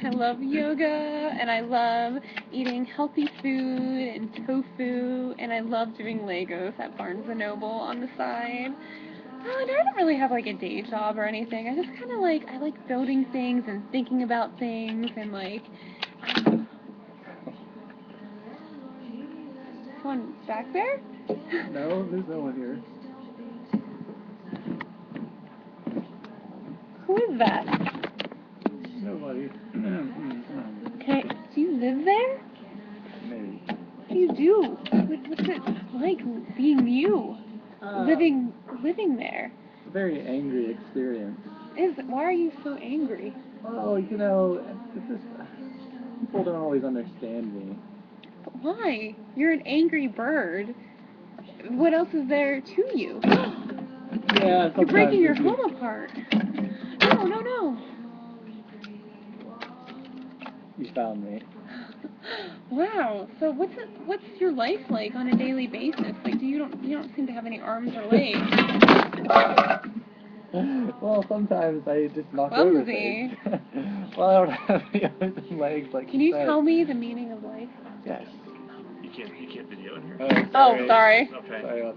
I love yoga, and I love eating healthy food and tofu, and I love doing Legos at Barnes & Noble on the side. And I don't really have like a day job or anything. I just kind of I like building things and thinking about things and someone back there? No, there's no one here. Who is that? Nobody. Okay, do you live there? Maybe. What do you do? What's it like being you? Living there? It's a very angry experience. Why are you so angry? Oh, it's just people don't always understand me. But why? You're an angry bird. What else is there to you? Yeah, You're breaking your home apart. No. You found me. Wow. So what's your life like on a daily basis? Like you don't seem to have any arms or legs. Well, sometimes I just knock over Clumsy. things. Well, I don't have any arms and legs like Can you tell me the meaning of life? Yes. You can't video in here. Oh, sorry. Oh, sorry. Okay. Sorry about that.